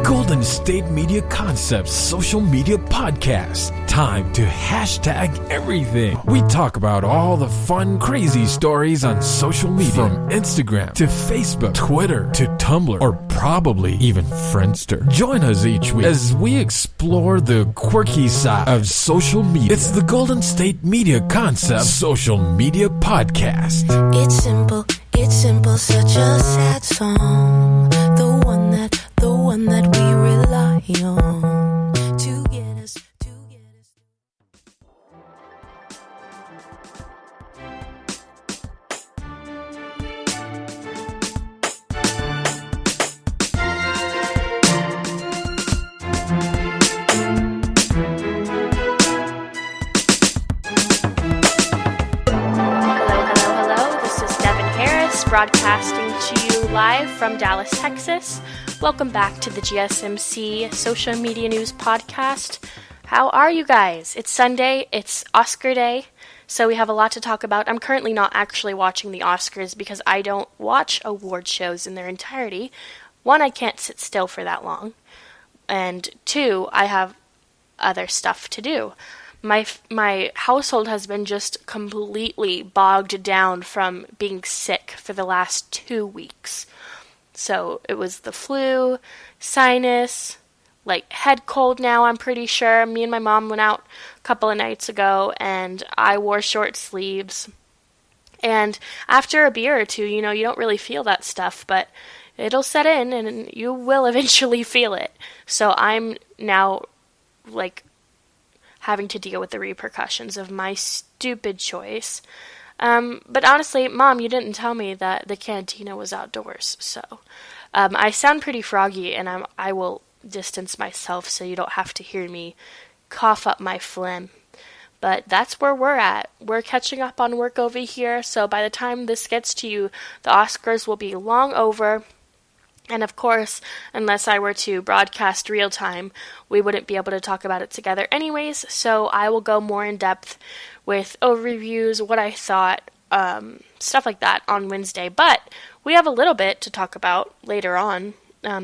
Golden State Media Concepts social media podcast. Time to hashtag everything. We talk about all the fun, crazy stories on social media. From Instagram to Facebook, Twitter to Tumblr, or probably even Friendster. Join us each week as we explore the quirky side of social media. It's the Golden State Media Concepts social media podcast. It's simple, such a sad song. The one that we rely on to get us. Hello. This is Devan Harris, broadcasting to you live from Dallas, Texas. Welcome back to the GSMC Social Media News Podcast. How are you guys? It's Sunday, it's Oscar Day, so we have a lot to talk about. I'm currently not actually watching the Oscars because I don't watch award shows in their entirety. One, I can't sit still for that long, and two, I have other stuff to do. My household has been just completely bogged down from being sick for the last 2 weeks. So it was the flu, sinus, head cold now, I'm pretty sure. Me and my mom went out a couple of nights ago, and I wore short sleeves. And after a beer or two, you don't really feel that stuff, but it'll set in, and you will eventually feel it. So I'm now, having to deal with the repercussions of my stupid choice. But honestly, Mom, you didn't tell me that the cantina was outdoors, so I sound pretty froggy, and I will distance myself so you don't have to hear me cough up my phlegm. But that's where we're at. We're catching up on work over here, so by the time this gets to you, the Oscars will be long over. And of course, unless I were to broadcast real time, we wouldn't be able to talk about it together anyways, so I will go more in depth with overviews, what I thought, stuff like that on Wednesday. But we have a little bit to talk about later on,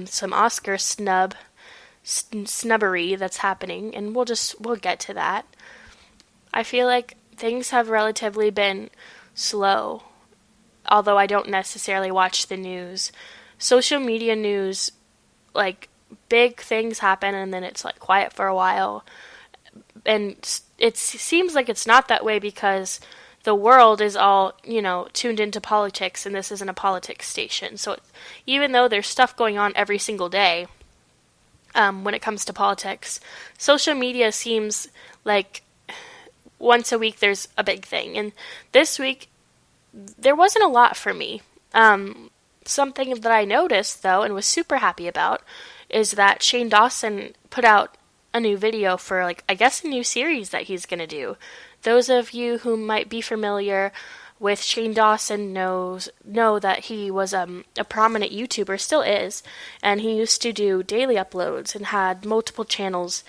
some Oscar snubbery that's happening, and we'll get to that. I feel like things have relatively been slow, although I don't necessarily watch the news. Social media news, big things happen and then it's quiet for a while. And it seems like it's not that way because the world is all, tuned into politics, and this isn't a politics station. So even though there's stuff going on every single day when it comes to politics, social media seems like once a week there's a big thing. And this week, there wasn't a lot for me. Something that I noticed, though, and was super happy about, is that Shane Dawson put out a new video for, a new series that he's going to do. Those of you who might be familiar with Shane Dawson know that he was a prominent YouTuber, still is, and he used to do daily uploads and had multiple channels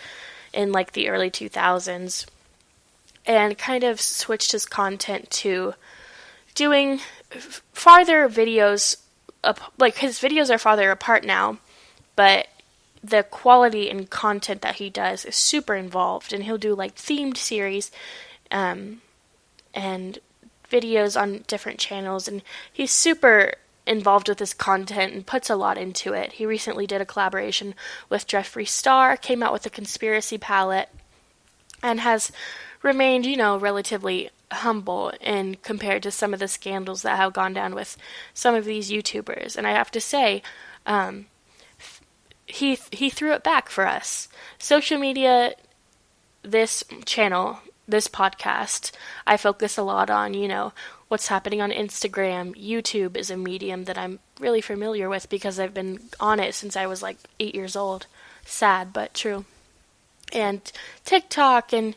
in, the early 2000s, and kind of switched his content to doing farther videos. His videos are farther apart now, but the quality and content that he does is super involved, and he'll do themed series and videos on different channels, and he's super involved with his content and puts a lot into it. He recently did a collaboration with Jeffree Star, came out with a conspiracy palette, and has remained, relatively humble and compared to some of the scandals that have gone down with some of these YouTubers. And I have to say, he threw it back for us. Social media, this channel, this podcast, I focus a lot on, what's happening on Instagram. YouTube is a medium that I'm really familiar with because I've been on it since I was 8 years old. Sad, but true. And TikTok, and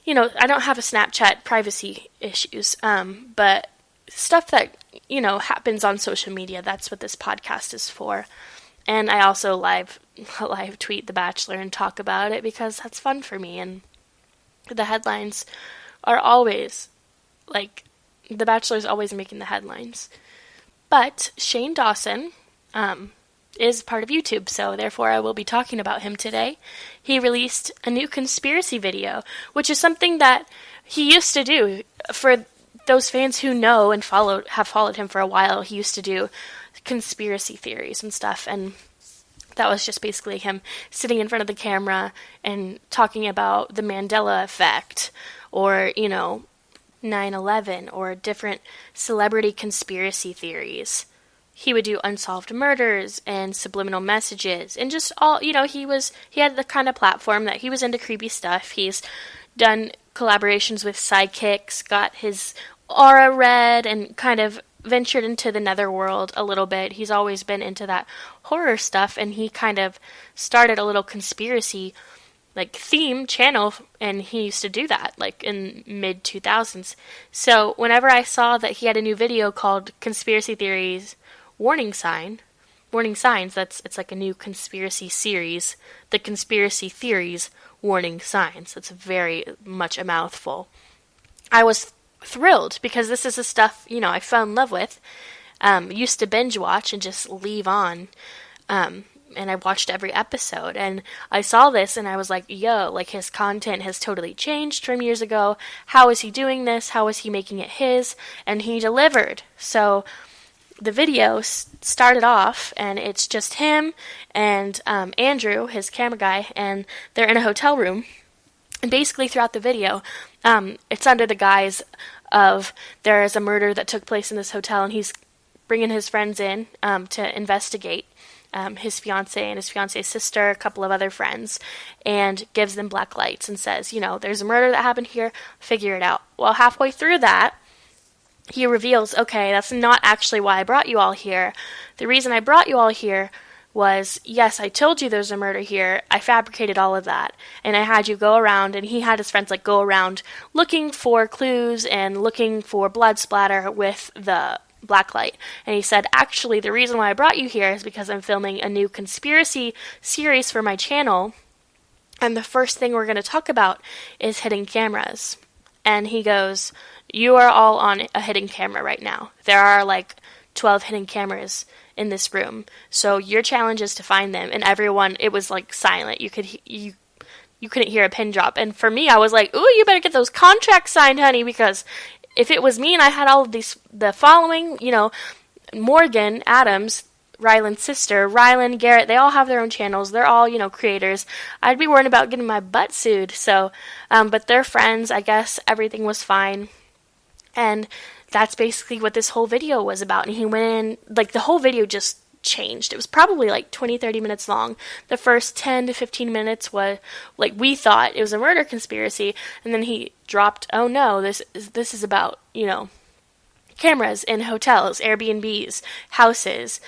I don't have a Snapchat, privacy issues, but stuff that, happens on social media, that's what this podcast is for. And I also live tweet The Bachelor and talk about it because that's fun for me, and the headlines are always, The Bachelor's always making the headlines. But Shane Dawson is part of YouTube, so therefore I will be talking about him today. He released a new conspiracy video, which is something that he used to do. For those fans who know and have followed him for a while, he used to do conspiracy theories and stuff, and that was just basically him sitting in front of the camera and talking about the Mandela effect, or, 9/11, or different celebrity conspiracy theories. He would do unsolved murders and subliminal messages, and just all, he had the kind of platform that he was into creepy stuff. He's done collaborations with sidekicks, got his aura read, and kind of ventured into the netherworld a little bit. He's always been into that horror stuff, and he kind of started a little conspiracy theme channel, and he used to do that in mid 2000s. So whenever I saw that he had a new video called Conspiracy Theories Warning Signs, it's like a new conspiracy series, the Conspiracy Theories Warning Signs. It's very much a mouthful. I was thrilled because this is the stuff, I fell in love with. Used to binge watch and just leave on. And I watched every episode, and I saw this and I was like, yo, his content has totally changed from years ago. How is he doing this? How is he making it his? And he delivered. So the video started off, and it's just him and Andrew, his camera guy, and they're in a hotel room. And basically throughout the video, it's under the guise of there is a murder that took place in this hotel, and he's bringing his friends in to investigate. His fiance and his fiance's sister, a couple of other friends, and gives them black lights and says, there's a murder that happened here, figure it out. Well, halfway through that, he reveals, okay, that's not actually why I brought you all here. The reason I brought you all here was, yes, I told you there's a murder here. I fabricated all of that. And I had you go around, and he had his friends go around looking for clues and looking for blood splatter with the blacklight. And he said, actually, the reason why I brought you here is because I'm filming a new conspiracy series for my channel, and the first thing we're going to talk about is hidden cameras. And he goes, you are all on a hidden camera right now. There are 12 hidden cameras in this room, so your challenge is to find them. And everyone, it was silent. You couldn't hear a pin drop. And for me, I was like, ooh, you better get those contracts signed, honey, because if it was me and I had all of the following, Morgan Adams, Ryland's sister, Ryland, Garrett, they all have their own channels. They're all, creators. I'd be worried about getting my butt sued. So, but they're friends. I guess everything was fine. And that's basically what this whole video was about. And he went in, the whole video just changed. It was probably 20-30 minutes long. The first 10 to 15 minutes was we thought it was a murder conspiracy, and then he dropped, oh no, this is about cameras in hotels, Airbnbs, houses,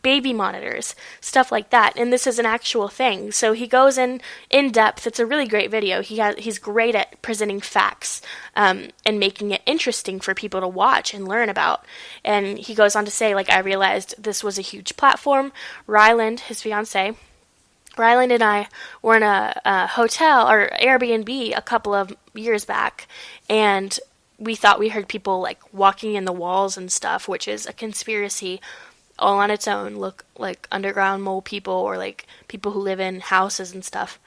baby monitors, stuff like that. And this is an actual thing. So he goes in depth. It's a really great video. He's great at presenting facts and making it interesting for people to watch and learn about. And he goes on to say, I realized this was a huge platform. Ryland, his fiance, Ryland and I were in a hotel or Airbnb a couple of years back, and we thought we heard people walking in the walls and stuff, which is a conspiracy all on its own. Look like underground mole people, or people who live in houses and stuff.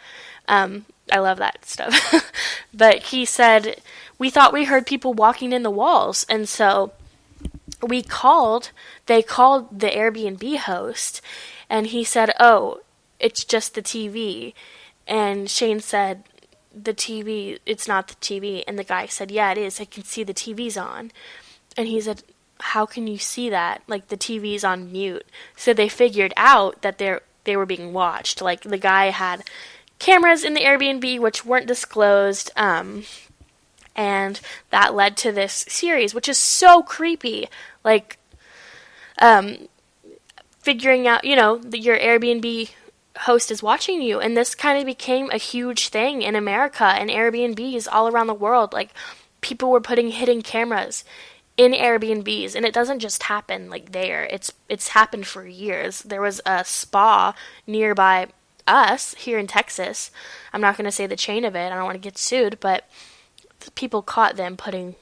I love that stuff. But he said, we thought we heard people walking in the walls. And so they called the Airbnb host, and he said, oh, it's just the TV. And Shane said, the TV, it's not the TV. And the guy said, yeah, it is. I can see the TV's on. And he said, how can you see that? The TV's on mute. So they figured out that they were being watched. The guy had cameras in the Airbnb which weren't disclosed. And that led to this series, which is so creepy. Figuring out, your Airbnb host is watching you, and this kind of became a huge thing in America and Airbnbs all around the world. People were putting hidden cameras in Airbnbs, and it doesn't just happen there. It's happened for years. There was a spa nearby us here in Texas. I'm not going to say the chain of it. I don't want to get sued, but people caught them putting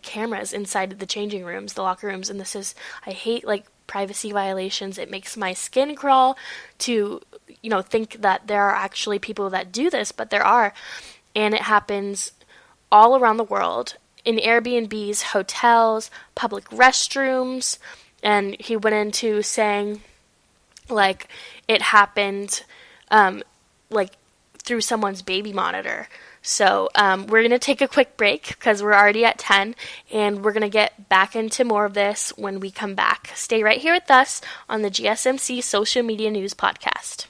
cameras inside the changing rooms, the locker rooms, and this is, I hate privacy violations. It makes my skin crawl to, think that there are actually people that do this, but there are. And it happens all around the world, in Airbnbs, hotels, public restrooms. And he went into saying, like, it happened, through someone's baby monitor. So we're going to take a quick break because we're already at 10, and we're going to get back into more of this when we come back. Stay right here with us on the GSMC Social Media News Podcast.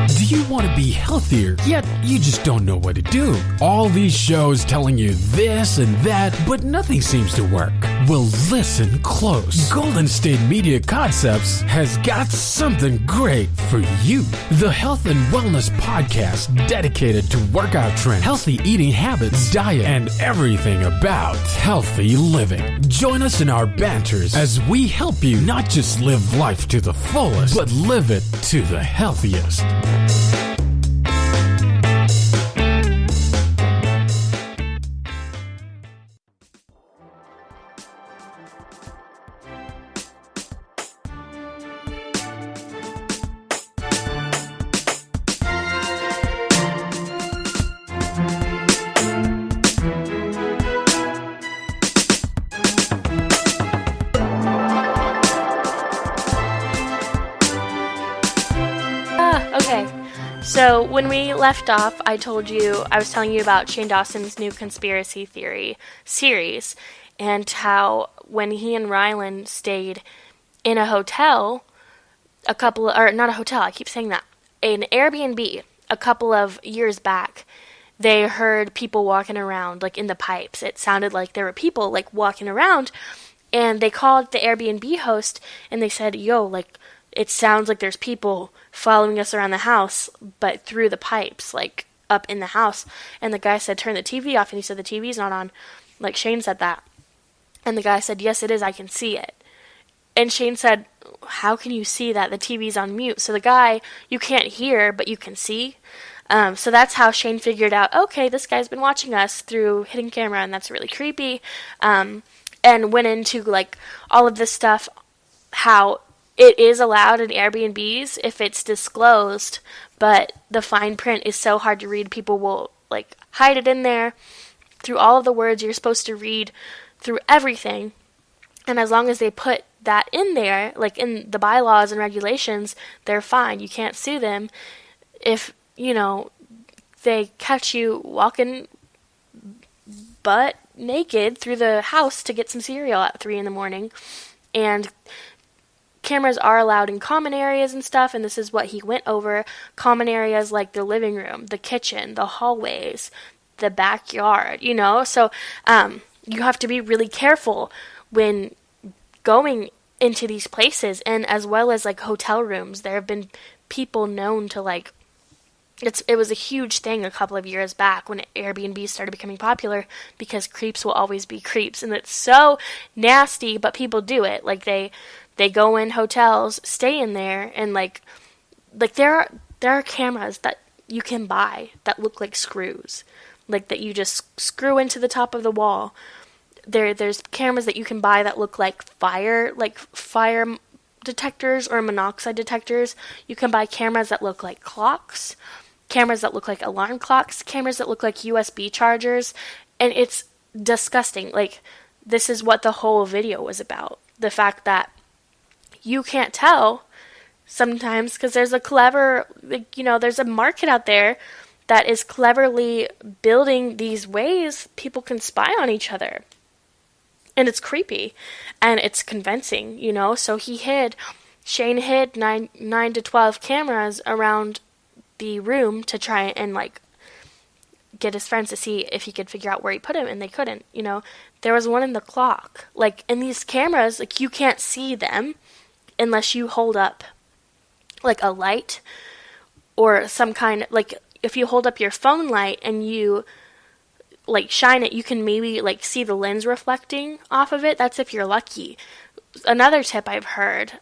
Do you want to be healthier, yet you just don't know what to do? All these shows telling you this and that, but nothing seems to work. Well, listen close. Golden State Media Concepts has got something great for you. The Health and Wellness Podcast dedicated to workout trends, healthy eating habits, diet, and everything about healthy living. Join us in our banters as we help you not just live life to the fullest, but live it to the healthiest. So when we left off, I was telling you about Shane Dawson's new conspiracy theory series, and how when he and Rylan stayed in a hotel, an Airbnb, a couple of years back, they heard people walking around, like, in the pipes. It sounded like there were people, like, walking around, and they called the Airbnb host, and they said, it sounds like there's people following us around the house, but through the pipes, like, up in the house. And the guy said, turn the TV off. And he said, the TV's not on. Like, Shane said that. And the guy said, yes, it is. I can see it. And Shane said, how can you see that? The TV's on mute. So the guy, you can't hear, but you can see. So that's how Shane figured out, okay, this guy's been watching us through hidden camera, and that's really creepy. And went into, like, all of this stuff, how it is allowed in Airbnbs if it's disclosed, but the fine print is so hard to read. People will, like, hide it in there through all of the words you're supposed to read, through everything. And as long as they put that in there, like in the bylaws and regulations, they're fine. You can't sue them if, they catch you walking butt naked through the house to get some cereal at 3 a.m. And cameras are allowed in common areas and stuff, and this is what he went over. Common areas like the living room, the kitchen, the hallways, the backyard, So you have to be really careful when going into these places, and as well as, like, hotel rooms. There have been people known to, like, it was a huge thing a couple of years back when Airbnb started becoming popular, because creeps will always be creeps, and it's so nasty, but people do it. Like, they go in hotels, stay in there, and like there are cameras that you can buy that look like screws, like, that you just screw into the top of the wall. There's cameras that you can buy that look like fire detectors or monoxide detectors. You can buy cameras that look like clocks, cameras that look like alarm clocks, cameras that look like USB chargers, and it's disgusting. Like, this is what the whole video was about. The fact that you can't tell sometimes because there's there's a market out there that is cleverly building these ways people can spy on each other. And it's creepy and it's convincing, So Shane hid 9 to 12 cameras around the room to try and, like, get his friends to see if he could figure out where he put him, and they couldn't, There was one in the clock. Like, in these cameras, like, you can't see them unless you hold up, like, a light or some kind of, like, if you hold up your phone light and you, like, shine it, you can maybe, like, see the lens reflecting off of it. That's if you're lucky. Another tip I've heard,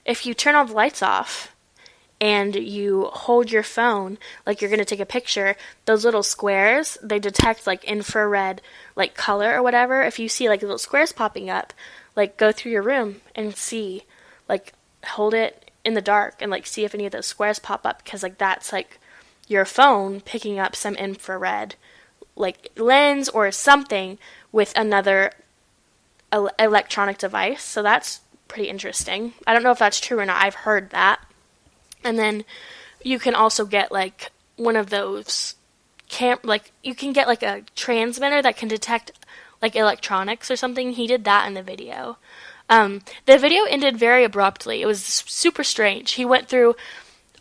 if you turn all the lights off and you hold your phone like you're going to take a picture, those little squares, they detect like infrared like color or whatever. If you see like little squares popping up, like go through your room and see, like hold it in the dark and like see if any of those squares pop up, because like that's like your phone picking up some infrared like lens or something with another electronic device. So that's pretty interesting. I don't know if that's true or not. I've heard that. And then you can also get like one of those you can get like a transmitter that can detect like electronics or something. He did that in the video. The video ended very abruptly. It was super strange. He went through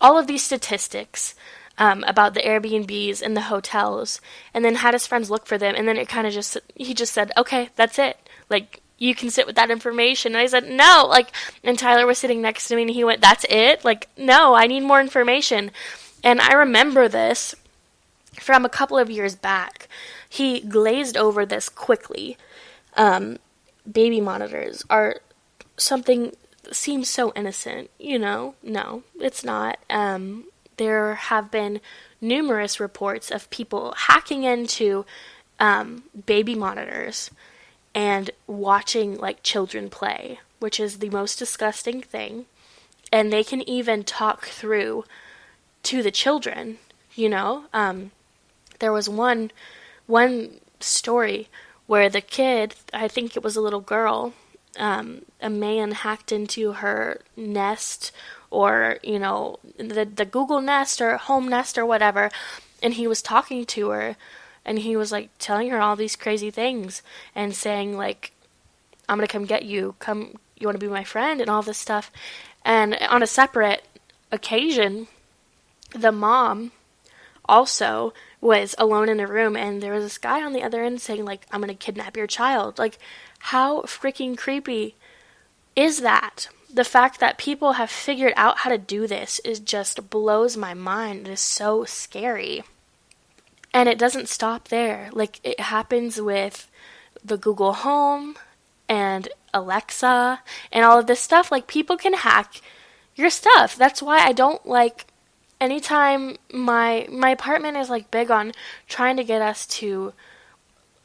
all of these statistics about the Airbnbs and the hotels, and then had his friends look for them, and then it kind of he just said, okay, that's it. Like, you can sit with that information. And I said, no, like, and Tyler was sitting next to me, and he went, that's it? Like, no, I need more information. And I remember this from a couple of years back. He glazed over this quickly. Baby monitors are something that seems so innocent, you know? No, it's not. There have been numerous reports of people hacking into baby monitors and watching like children play, which is the most disgusting thing. And they can even talk through to the children, you know? There was one story where the kid, I think it was a little girl, a man hacked into her Nest or, you know, the Google Nest or Home Nest or whatever, and he was talking to her, and he was, like, telling her all these crazy things and saying, like, I'm gonna come get you, you wanna be my friend, and all this stuff. And on a separate occasion, the mom also was alone in a room, and there was this guy on the other end saying, like, I'm gonna kidnap your child. Like, how freaking creepy is that? The fact that people have figured out how to do this just blows my mind. It is so scary. And it doesn't stop there. Like, it happens with the Google Home and Alexa and all of this stuff. Like, people can hack your stuff. That's why I don't like, anytime my apartment is like big on trying to get us to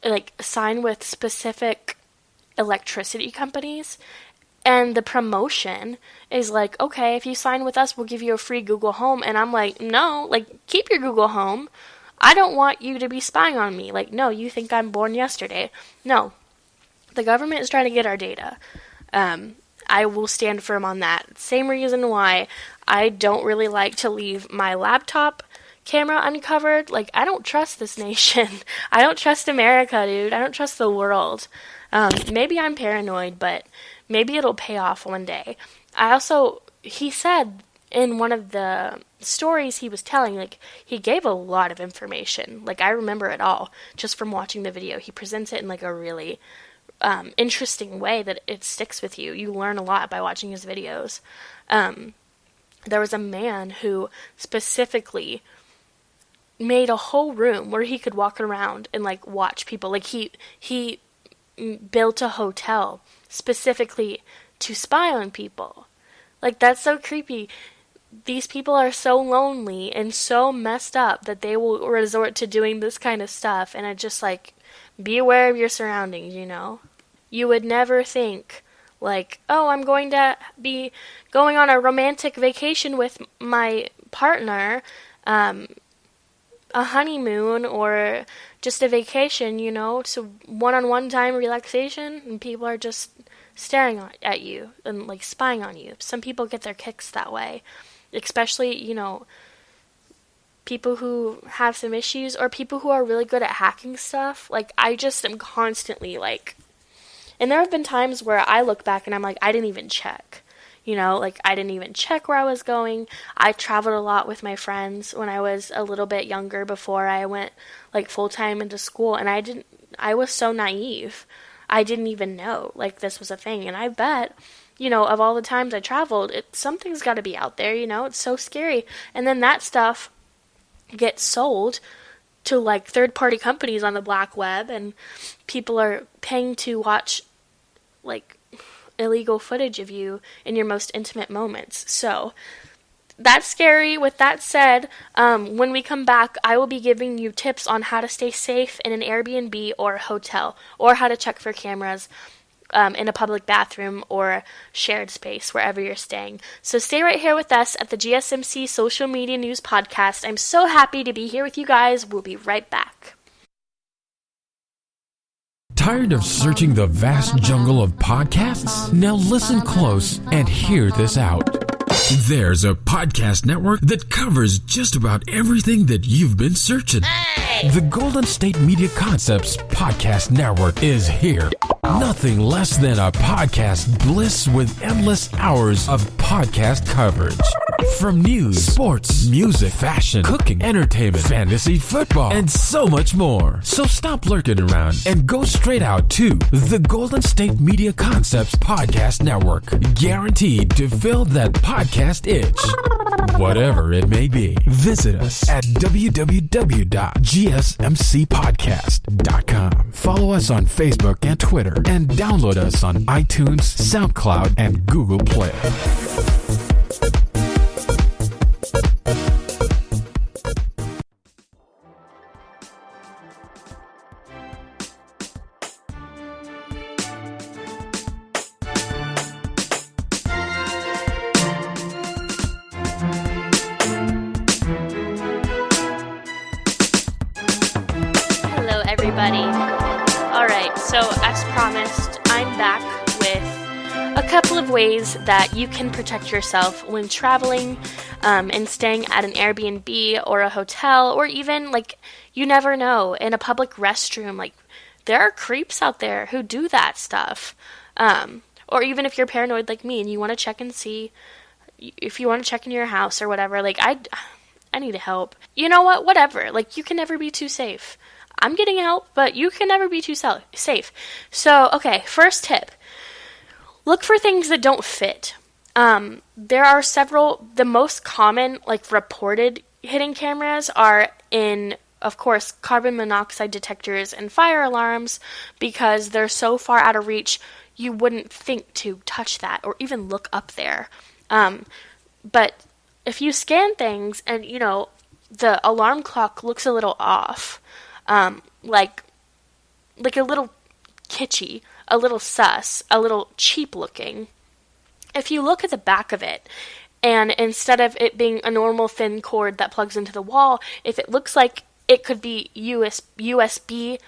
like sign with specific electricity companies, and the promotion is like, okay, if you sign with us, we'll give you a free Google Home. And I'm like, no, like, keep your Google Home. I don't want you to be spying on me. Like, no, you think I'm born yesterday. No, the government is trying to get our data. I will stand firm on that. Same reason why I don't really like to leave my laptop camera uncovered. Like, I don't trust this nation. I don't trust America, dude. I don't trust the world. Maybe I'm paranoid, but maybe it'll pay off one day. He said in one of the stories he was telling, like, he gave a lot of information. Like, I remember it all just from watching the video. He presents it in, like, a really interesting way that it sticks with you. You learn a lot by watching his videos. There was a man who specifically made a whole room where he could walk around and, like, watch people. Like, he built a hotel specifically to spy on people. Like, that's so creepy. These people are so lonely and so messed up that they will resort to doing this kind of stuff. And I just, like, be aware of your surroundings, you know? You would never think, like, oh, I'm going to be going on a romantic vacation with my partner, a honeymoon, or just a vacation, you know, so one-on-one time relaxation, and people are just staring at you and, like, spying on you. Some people get their kicks that way, especially, you know, people who have some issues, or people who are really good at hacking stuff. Like, I just am constantly, like, and there have been times where I look back and I'm like, I didn't even check. You know, like, I didn't even check where I was going. I traveled a lot with my friends when I was a little bit younger, before I went, like, full-time into school, and I was so naive. I didn't even know, like, this was a thing. And I bet, you know, of all the times I traveled, something's got to be out there, you know? It's so scary. And then that stuff gets sold to, like, third-party companies on the black web, and people are paying to watch, like, illegal footage of you in your most intimate moments. So that's scary. With that said, when we come back, I will be giving you tips on how to stay safe in an Airbnb or hotel, or how to check for cameras in a public bathroom or shared space wherever you're staying. So stay right here with us at the GSMC Social Media News Podcast. I'm so happy to be here with you guys. We'll be right back. Tired of searching the vast jungle of podcasts? Now listen close and hear this out. There's a podcast network that covers just about everything that you've been searching. Hey! The Golden State Media Concepts Podcast Network is here. Nothing less than a podcast bliss with endless hours of podcast coverage. From news, sports, music, fashion, cooking, entertainment, fantasy, football, and so much more. So stop lurking around and go straight out to the Golden State Media Concepts Podcast Network. Guaranteed to fill that podcast itch. Whatever it may be. Visit us at www.gsmcpodcast.com. Follow us on Facebook and Twitter, and download us on iTunes, SoundCloud, and Google Play. Everybody. Alright, so as promised, I'm back with a couple of ways that you can protect yourself when traveling and staying at an Airbnb or a hotel, or even, like, you never know, in a public restroom. Like, there are creeps out there who do that stuff. Or even if you're paranoid like me and you want to check and see if you want to check in your house or whatever, like, I need help. You know what? Whatever. Like, you can never be too safe. I'm getting help, but you can never be too safe. So, okay, first tip. Look for things that don't fit. There are several. The most common, like, reported hidden cameras are in, of course, carbon monoxide detectors and fire alarms, because they're so far out of reach, you wouldn't think to touch that or even look up there. But if you scan things and, you know, the alarm clock looks a little off, like a little kitschy, a little sus, a little cheap looking. If you look at the back of it, and instead of it being a normal thin cord that plugs into the wall, if it looks like it could be USB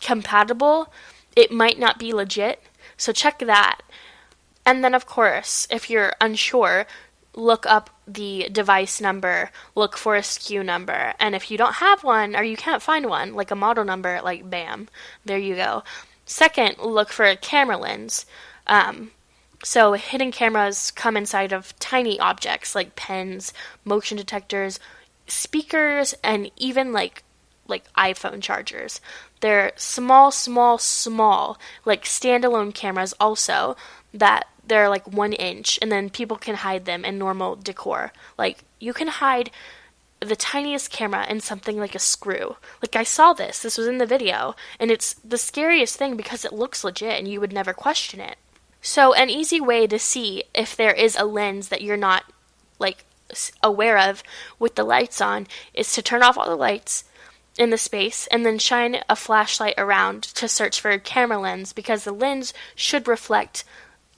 compatible, it might not be legit. So check that. And then, of course, if you're unsure, look up the device number, look for a SKU number, and if you don't have one or you can't find one, like a model number, like bam, there you go. Second, look for a camera lens. So hidden cameras come inside of tiny objects like pens, motion detectors, speakers, and even like iPhone chargers. They're small, like standalone cameras also, that they're like 1 inch, and then people can hide them in normal decor. Like, you can hide the tiniest camera in something like a screw. Like, I saw this was in the video, and it's the scariest thing because it looks legit and you would never question it. So an easy way to see if there is a lens that you're not, like, aware of with the lights on is to turn off all the lights in the space and then shine a flashlight around to search for a camera lens, because the lens should reflect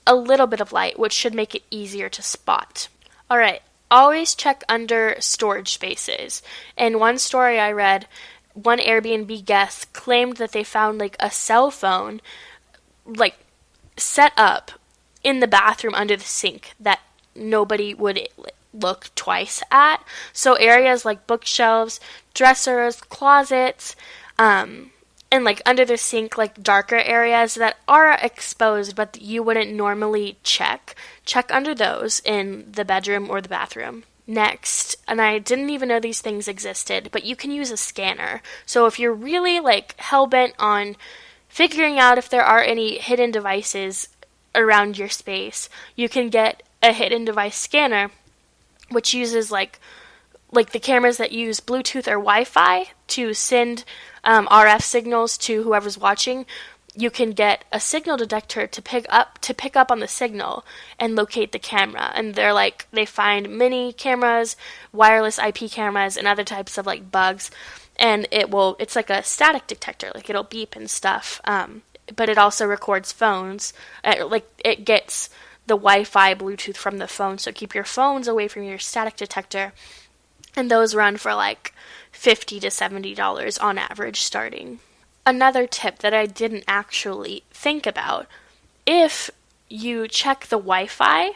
a little bit of light, which should make it easier to spot. Alright, always check under storage spaces. In one story I read, one Airbnb guest claimed that they found, like, a cell phone, like, set up in the bathroom under the sink that nobody would look twice at. So areas like bookshelves, dressers, closets, and, like, under the sink, like, darker areas that are exposed but you wouldn't normally check under those in the bedroom or the bathroom. Next, and I didn't even know these things existed, but you can use a scanner. So if you're really, like, hell-bent on figuring out if there are any hidden devices around your space, you can get a hidden device scanner, which uses, like the cameras that use Bluetooth or Wi-Fi to send RF signals to whoever's watching. you can get a signal detector to pick up on the signal and locate the camera. And they find mini cameras, wireless IP cameras, and other types of like bugs. And it's like a static detector, like it'll beep and stuff. But it also records phones. It gets the Wi-Fi Bluetooth from the phone. So keep your phones away from your static detector. And those run for like $50 to $70 on average starting. Another tip that I didn't actually think about, if you check the Wi-Fi,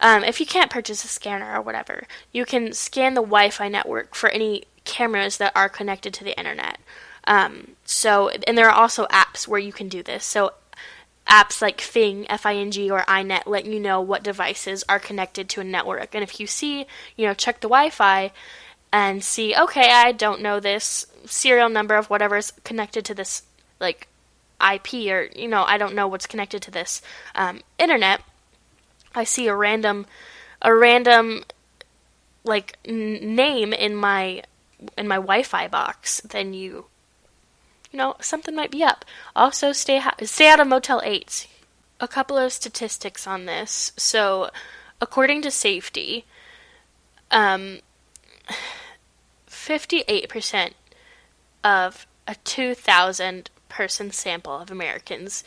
if you can't purchase a scanner or whatever, you can scan the Wi-Fi network for any cameras that are connected to the internet. And there are also apps where you can do this. So apps like Fing, F-I-N-G, or iNet let you know what devices are connected to a network. And if you see, check the Wi-Fi and see, okay, I don't know this serial number of whatever's connected to this, like, IP, or, I don't know what's connected to this internet. I see a random, like, name in my Wi-Fi box, then something might be up. Also, stay out of Motel 8s. A couple of statistics on this. So, according to Safety, 58% of a 2,000 person sample of Americans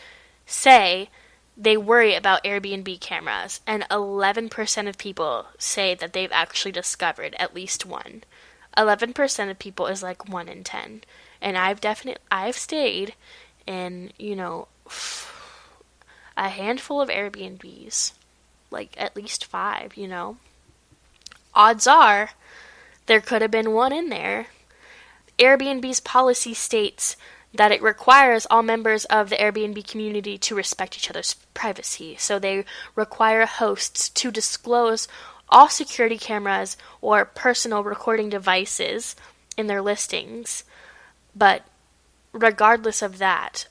say they worry about Airbnb cameras, and 11% of people say that they've actually discovered at least one. 11% of people is like 1 in 10. And I've stayed in, a handful of Airbnbs, like at least 5, Odds are there could have been one in there. Airbnb's policy states that it requires all members of the Airbnb community to respect each other's privacy. So they require hosts to disclose all security cameras or personal recording devices in their listings. But regardless of that,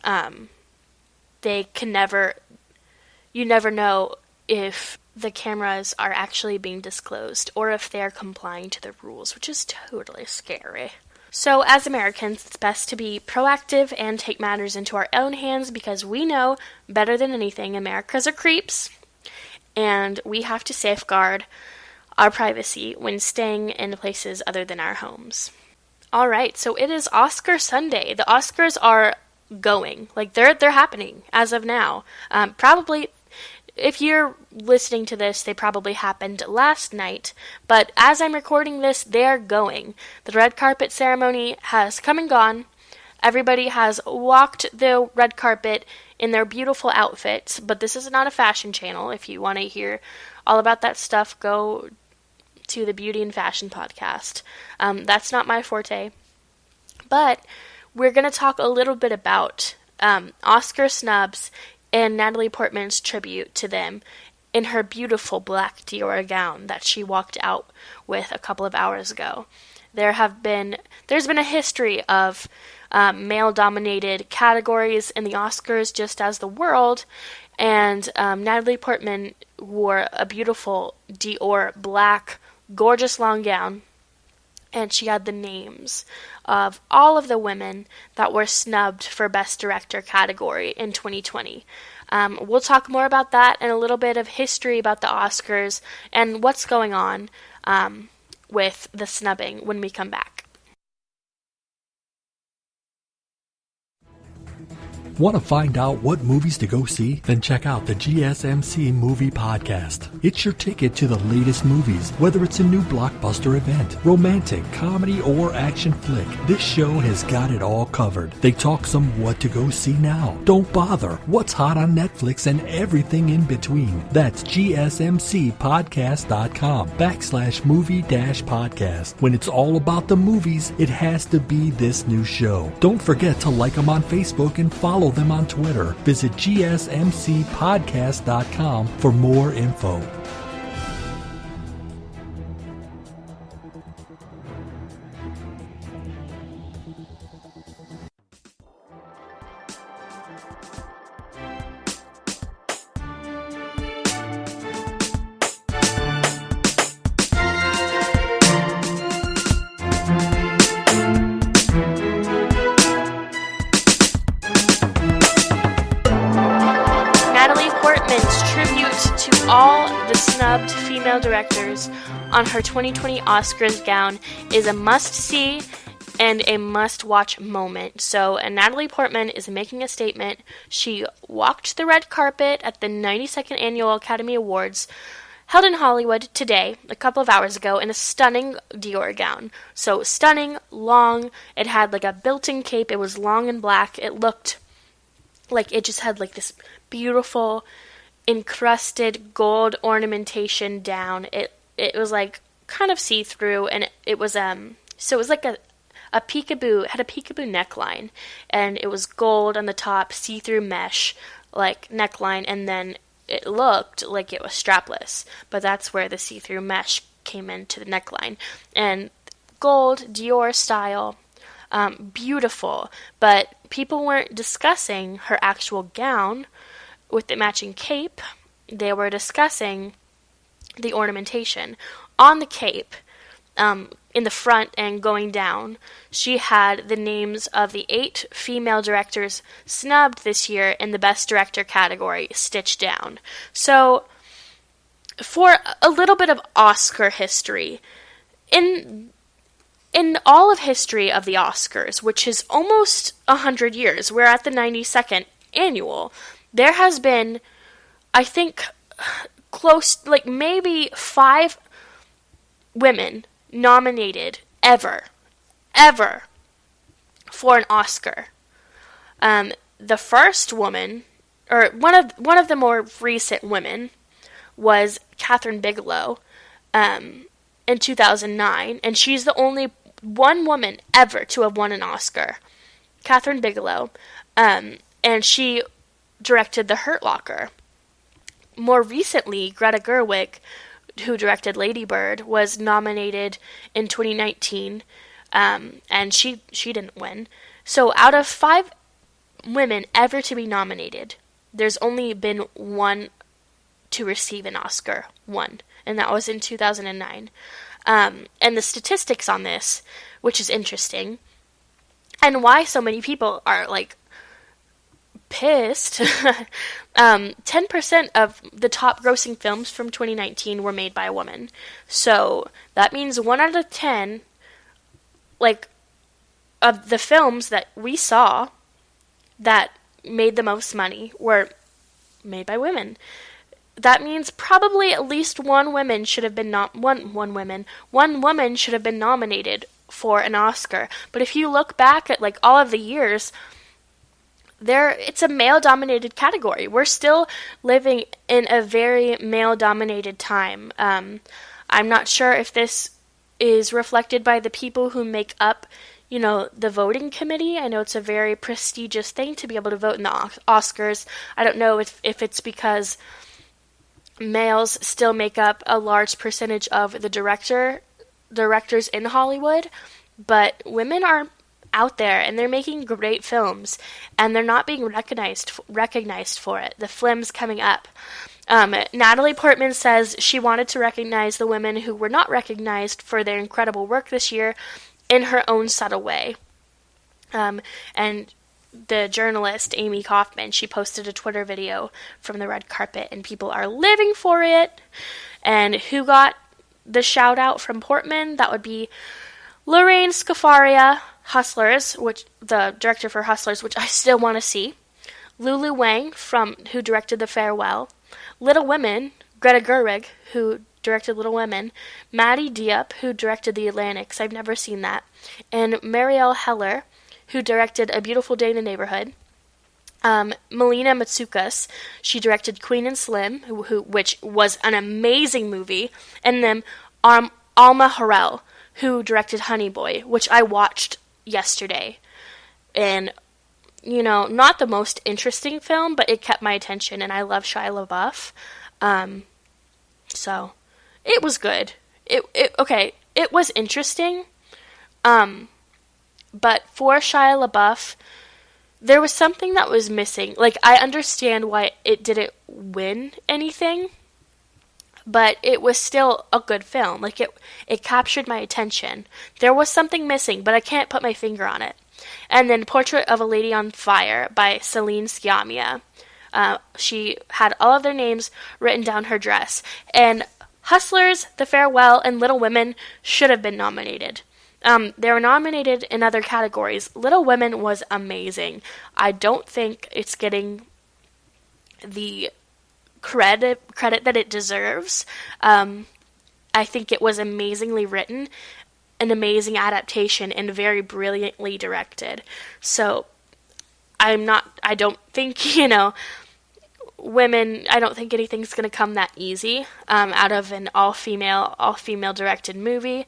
you never know if the cameras are actually being disclosed or if they're complying to the rules, which is totally scary. So as Americans, it's best to be proactive and take matters into our own hands, because we know better than anything Americans are creeps, and we have to safeguard our privacy when staying in places other than our homes. Alright, so it is Oscar Sunday. The Oscars are going. Like, they're happening as of now. Probably, if you're listening to this, they probably happened last night. But as I'm recording this, they're going. The red carpet ceremony has come and gone. Everybody has walked the red carpet in their beautiful outfits. But this is not a fashion channel. If you want to hear all about that stuff, go to the Beauty and Fashion podcast. That's not my forte. But we're going to talk a little bit about Oscar snubs and Natalie Portman's tribute to them in her beautiful black Dior gown that she walked out with a couple of hours ago. There's been a history of male-dominated categories in the Oscars, just as the world, and Natalie Portman wore a beautiful Dior black, gorgeous long gown, and she had the names of all of the women that were snubbed for Best Director category in 2020. We'll talk more about that and a little bit of history about the Oscars and what's going on with the snubbing when we come back. Want to find out what movies to go see? Then check out the GSMC Movie Podcast. It's your ticket to the latest movies, whether it's a new blockbuster event, romantic, comedy, or action flick. This show has got it all covered. They talk some what to go see now. Don't bother. What's hot on Netflix and everything in between. That's gsmcpodcast.com/movie-podcast. When it's all about the movies, it has to be this new show. Don't forget to like them on Facebook and follow them on Twitter. Visit gsmcpodcast.com for more info. Portman's tribute to all the snubbed female directors on her 2020 Oscars gown is a must-see and a must-watch moment. So Natalie Portman is making a statement. She walked the red carpet at the 92nd Annual Academy Awards, held in Hollywood today, a couple of hours ago, in a stunning Dior gown. So stunning, long, it had like a built-in cape, it was long and black, it looked like it just had like this beautiful encrusted gold ornamentation down. It was like kind of see-through, and it was so it was like a peekaboo, it had a peekaboo neckline, and it was gold on the top, see-through mesh like neckline, and then it looked like it was strapless, but that's where the see-through mesh came into the neckline. And gold, Dior style, beautiful, but people weren't discussing her actual gown with the matching cape. They were discussing the ornamentation. On the cape, in the front and going down, she had the names of the 8 female directors snubbed this year in the Best Director category stitched down. So, for a little bit of Oscar history, in all of history of the Oscars, which is almost 100 years, we're at the 92nd annual, there has been, I think, close, like maybe 5 women nominated ever for an Oscar. The first woman, or one of the more recent women, was Catherine Bigelow in 2009, and she's the only one woman ever to have won an Oscar. Catherine Bigelow, and she directed The Hurt Locker. More recently, Greta Gerwig, who directed Lady Bird, was nominated in 2019, and she didn't win. So out of 5 women ever to be nominated, there's only been one to receive an Oscar, one, and that was in 2009. And the statistics on this, which is interesting, and why so many people are like pissed, 10% of the top grossing films from 2019 were made by a woman. So that means 1 out of 10, like, of the films that we saw that made the most money were made by women. That means probably at least one woman should have been one woman should have been nominated for an Oscar. But if you look back at like all of the years, it's a male-dominated category. We're still living in a very male-dominated time. I'm not sure if this is reflected by the people who make up, the voting committee. I know it's a very prestigious thing to be able to vote in the Oscars. I don't know if it's because males still make up a large percentage of the directors in Hollywood, but women are out there and they're making great films and they're not being recognized for it. The film's coming up. Natalie Portman says she wanted to recognize the women who were not recognized for their incredible work this year in her own subtle way. And the journalist Amy Kaufman, she posted a Twitter video from the red carpet and people are living for it. And who got the shout out from Portman? That would be Lorraine Scafaria, Hustlers, which the director for Hustlers, which I still want to see. Lulu Wang, who directed The Farewell. Little Women, Greta Gerwig, who directed Little Women. Maddie Diop, who directed The Atlantics. I've never seen that. And Marielle Heller, who directed A Beautiful Day in the Neighborhood. Melina Matsoukas, she directed Queen and Slim, which was an amazing movie. And then Alma Harrell, who directed Honey Boy, which I watched yesterday. And, not the most interesting film, but it kept my attention, and I love Shia LaBeouf. So, it was good. It was interesting. But for Shia LaBeouf, there was something that was missing. Like, I understand why it didn't win anything, but it was still a good film. Like, it captured my attention. There was something missing, but I can't put my finger on it. And then Portrait of a Lady on Fire by Celine Sciamma. She had all of their names written down her dress. And Hustlers, The Farewell, and Little Women should have been nominated. They were nominated in other categories. Little Women was amazing. I don't think it's getting the credit that it deserves. I think it was amazingly written, an amazing adaptation, and very brilliantly directed. So I don't think, women, I don't think anything's going to come that easy out of an all-female directed movie.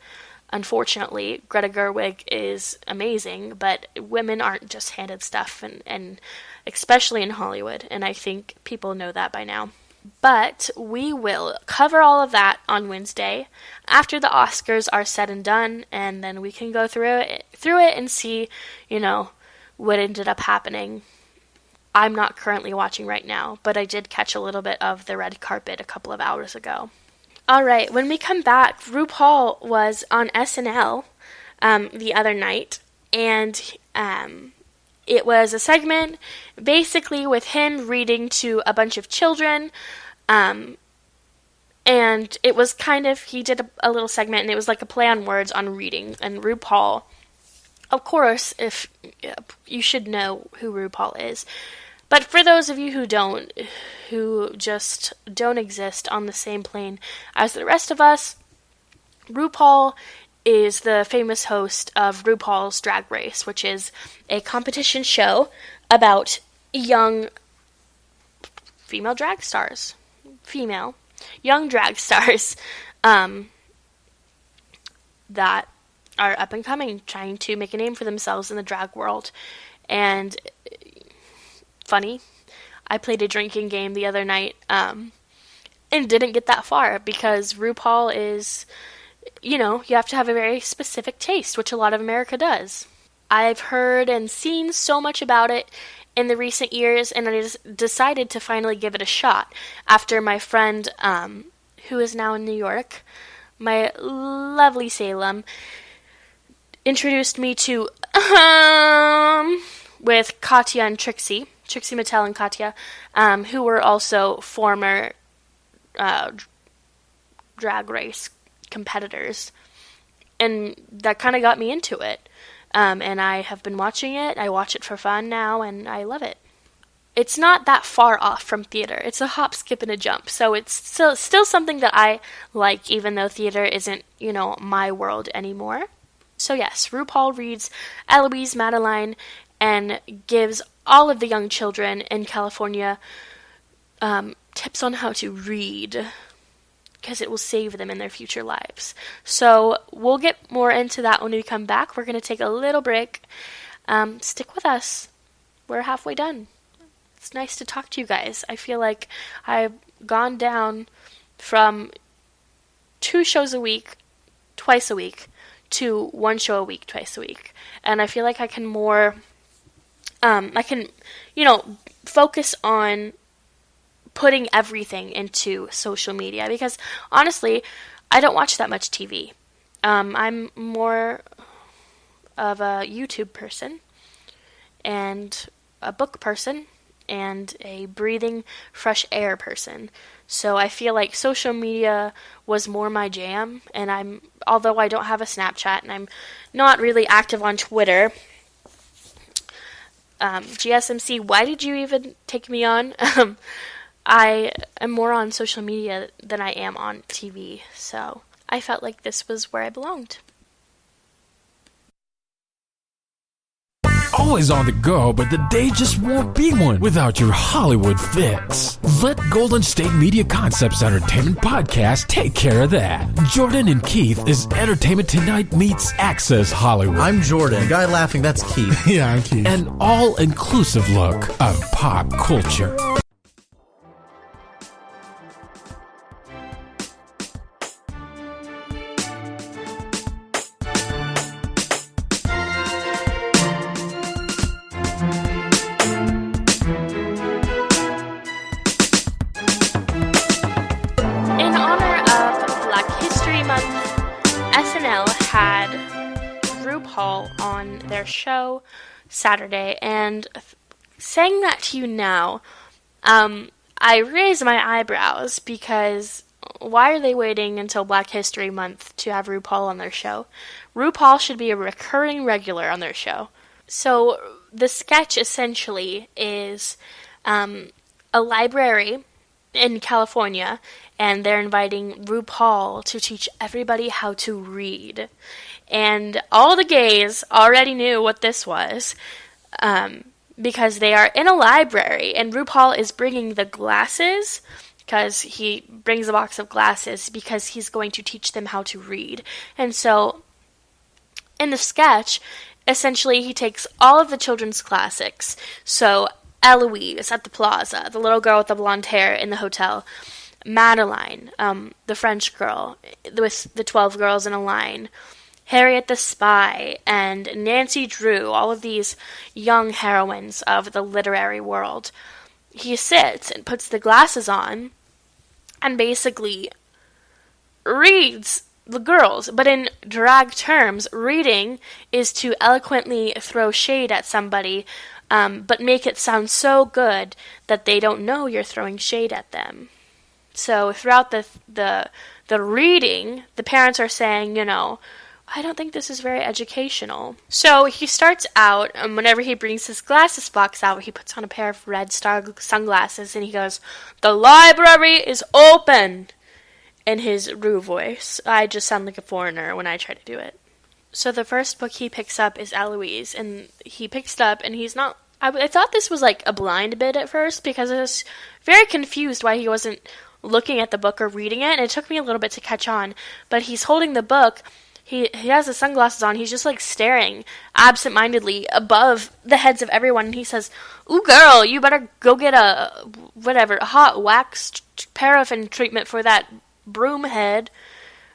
Unfortunately, Greta Gerwig is amazing, but women aren't just handed stuff, and especially in Hollywood, and I think people know that by now. But we will cover all of that on Wednesday after the Oscars are said and done, and then we can go through it and see, what ended up happening. I'm not currently watching right now, but I did catch a little bit of the red carpet a couple of hours ago. All right, when we come back, RuPaul was on SNL the other night, and it was a segment basically with him reading to a bunch of children, and it was he did a little segment, and it was like a play on words on reading, and RuPaul, of course, if you should know who RuPaul is, but for those of you who just don't exist on the same plane as the rest of us, RuPaul is the famous host of RuPaul's Drag Race, which is a competition show about young young drag stars, that are up and coming, trying to make a name for themselves in the drag world. And funny, I played a drinking game the other night, and didn't get that far, because RuPaul is, you have to have a very specific taste, which a lot of America does. I've heard and seen so much about it in the recent years, and I just decided to finally give it a shot after my friend, who is now in New York, my lovely Salem, introduced me to with Katya and Trixie Mattel and Katya, who were also former drag race competitors, and that kind of got me into it, and I have been watching it. I watch it for fun now, and I love it. It's not that far off from theater. It's a hop, skip, and a jump, so it's still something that I like, even though theater isn't, my world anymore. So yes, RuPaul reads Eloise Madeline and gives all of the young children in California tips on how to read, because it will save them in their future lives. So we'll get more into that when we come back. We're going to take a little break. Stick with us. We're halfway done. It's nice to talk to you guys. I feel like I've gone down from 2 shows a week, twice a week, to 1 show a week, twice a week. And I feel like I can focus on putting everything into social media, because honestly, I don't watch that much TV. I'm more of a YouTube person, and a book person, and a breathing fresh air person. So I feel like social media was more my jam, and although I don't have a Snapchat, and I'm not really active on Twitter, GSMC, why did you even take me on? I am more on social media than I am on TV, so I felt like this was where I belonged. Always on the go, but the day just won't be one without your Hollywood fix. Let Golden State Media Concepts Entertainment Podcast take care of that. Jordan and Keith is Entertainment Tonight meets Access Hollywood. I'm Jordan. The guy laughing, that's Keith. Yeah, I'm Keith. An all-inclusive look of pop culture. On their show Saturday, and saying that to you now, I raise my eyebrows because why are they waiting until Black History Month to have RuPaul on their show? RuPaul should be a recurring regular on their show. So the sketch essentially is a library in California, and they're inviting RuPaul to teach everybody how to read. And all the gays already knew what this was, because they are in a library, and RuPaul is bringing the glasses, because he brings a box of glasses, because he's going to teach them how to read. And so, in the sketch, essentially he takes all of the children's classics, so Eloise at the plaza, the little girl with the blonde hair in the hotel, Madeline, the French girl with the 12 girls in a line, Harriet the Spy, and Nancy Drew, all of these young heroines of the literary world. He sits and puts the glasses on and basically reads the girls. But in drag terms, reading is to eloquently throw shade at somebody, but make it sound so good that they don't know you're throwing shade at them. So throughout the reading, the parents are saying, I don't think this is very educational. So he starts out, and whenever he brings his glasses box out, he puts on a pair of red star sunglasses, and he goes, "The library is open!" in his Rue voice. I just sound like a foreigner when I try to do it. So the first book he picks up is Eloise, and he picks it up, and he's not... I thought this was like a blind bit at first, because I was very confused why he wasn't looking at the book or reading it, and it took me a little bit to catch on. But he's holding the book... He has his sunglasses on. He's just like staring absent-mindedly above the heads of everyone. And he says, "Ooh, girl, you better go get a hot wax paraffin treatment for that broom head."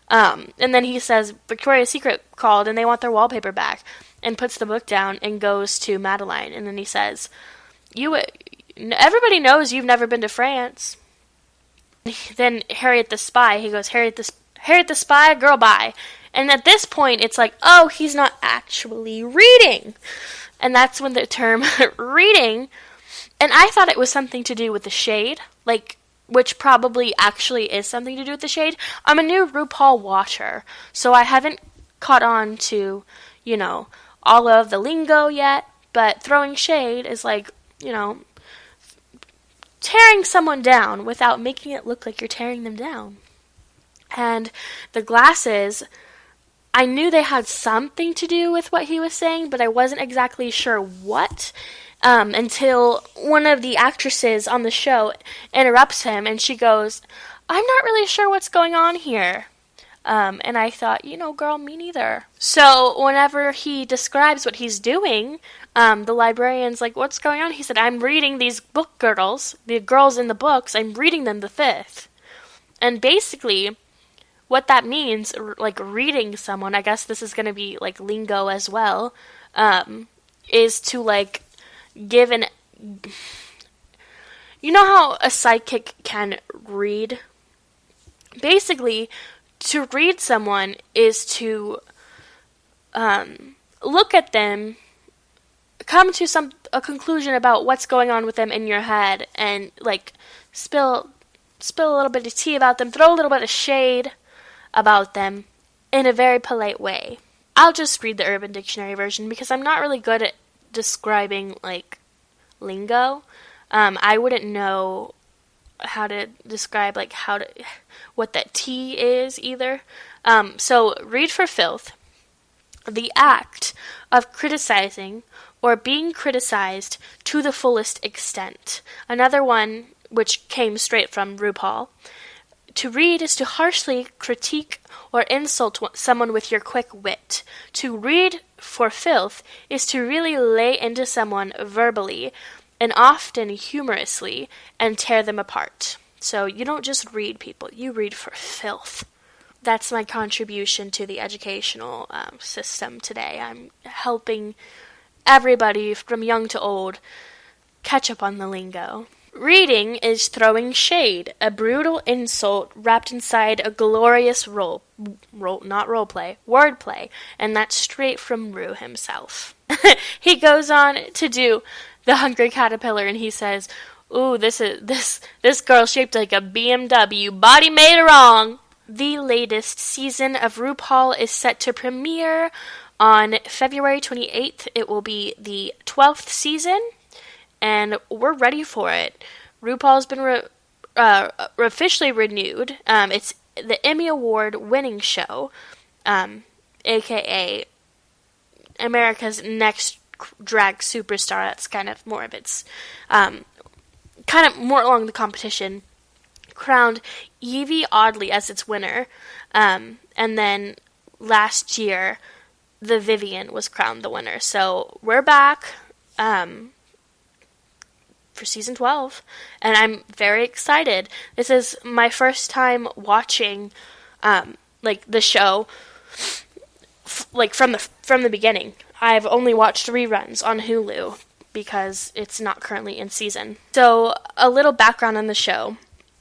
And then he says, "Victoria's Secret called and they want their wallpaper back," and puts the book down and goes to Madeline. And then he says, "Everybody knows you've never been to France." Then Harriet the Spy, he goes, Harriet the Spy, girl, bye." And at this point, it's like, oh, he's not actually reading. And that's when the term reading, and I thought it was something to do with the shade, which probably actually is something to do with the shade. I'm a new RuPaul watcher, so I haven't caught on to, all of the lingo yet, but throwing shade is tearing someone down without making it look like you're tearing them down. And the glasses... I knew they had something to do with what he was saying, but I wasn't exactly sure what, until one of the actresses on the show interrupts him, and she goes, "I'm not really sure what's going on here." And I thought, girl, me neither. So whenever he describes what he's doing, the librarian's like, "What's going on?" He said, "I'm reading these book girls, the girls in the books, I'm reading them the fifth." And basically... what that means, reading someone, I guess this is going to be, lingo as well, is to, give an... You know how a psychic can read? Basically, to read someone is to look at them, come to a conclusion about what's going on with them in your head, and, spill a little bit of tea about them, throw a little bit of shade about them in a very polite way. I'll just read the Urban Dictionary version because I'm not really good at describing lingo. I wouldn't know how to describe what that T is either. So read for filth. The act of criticizing or being criticized to the fullest extent. Another one which came straight from RuPaul. To read is to harshly critique or insult someone with your quick wit. To read for filth is to really lay into someone verbally and often humorously and tear them apart. So you don't just read people, you read for filth. That's my contribution to the educational system today. I'm helping everybody from young to old catch up on the lingo. Reading is throwing shade, a brutal insult wrapped inside a glorious wordplay, and that's straight from Rue himself. He goes on to do the Hungry Caterpillar, and he says, ooh, this girl shaped like a BMW. Body made her wrong. The latest season of RuPaul is set to premiere on February 28th. It will be the 12th season, and we're ready for it. RuPaul's been officially renewed. It's the Emmy Award winning show, aka America's Next Drag Superstar. That's kind of more of its, kind of more along the competition. Crowned Evie Oddly as its winner, and then last year, the Vivian was crowned the winner. So we're back for season 12, and I'm very excited. This is my first time watching the show from the beginning. I've only watched reruns on Hulu because it's not currently in season. So a little background on the show.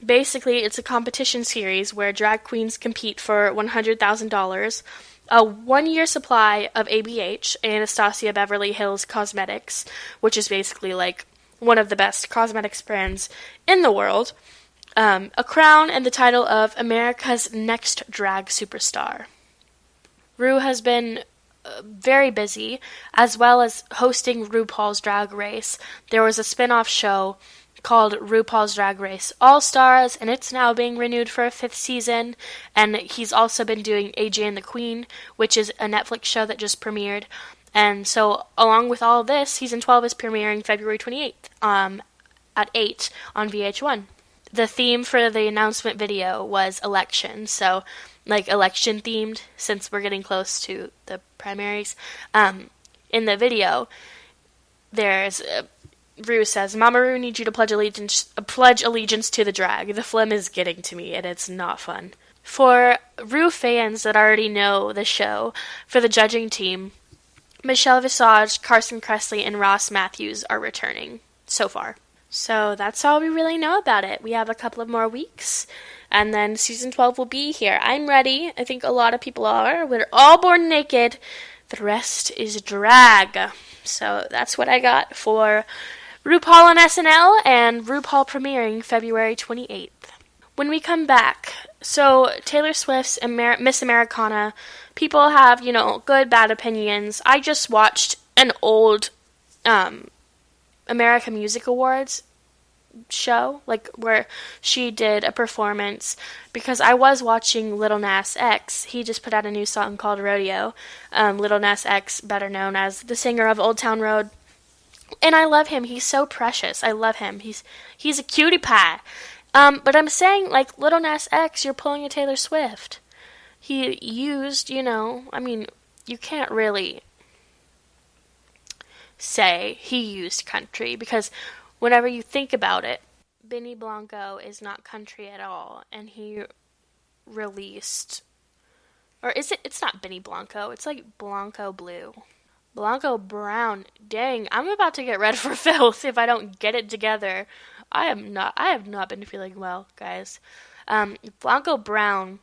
Basically, it's a competition series where drag queens compete for $100,000, a 1-year supply of ABH, Anastasia Beverly Hills Cosmetics, which is basically like one of the best cosmetics brands in the world, a crown, and the title of America's Next Drag Superstar. Ru has been very busy, as well as hosting RuPaul's Drag Race. There was a spin-off show called RuPaul's Drag Race All-Stars, and it's now being renewed for a 5th season. And he's also been doing AJ and the Queen, which is a Netflix show that just premiered. And so, along with all of this, season 12 is premiering February 28th at 8 on VH1. The theme for the announcement video was election, so like election themed, since we're getting close to the primaries. In the video, there's Ru says, "Mama Ru needs you to pledge allegiance to the drag. The phlegm is getting to me, and it's not fun." For Ru fans that already know the show, for the judging team, Michelle Visage, Carson Kressley, and Ross Matthews are returning so far. So that's all we really know about it. We have a couple of more weeks, and then season 12 will be here. I'm ready. I think a lot of people are. We're all born naked. The rest is drag. So that's what I got for RuPaul on SNL and RuPaul premiering February 28th. When we come back, so Taylor Swift's Miss Americana, people have, good, bad opinions. I just watched an old America Music Awards show, where she did a performance, because I was watching Lil Nas X. He just put out a new song called Rodeo. Lil Nas X, better known as the singer of Old Town Road. And I love him. He's so precious. I love him. He's a cutie pie. But I'm saying, Lil Nas X, you're pulling a Taylor Swift. He used, you can't really say he used country, because whenever you think about it, Benny Blanco is not country at all, and he released, or it's not Benny Blanco, it's like Blanco Blue. Blanco Brown. Dang, I'm about to get red for filth if I don't get it together. I have not been feeling well, guys. Blanco Brown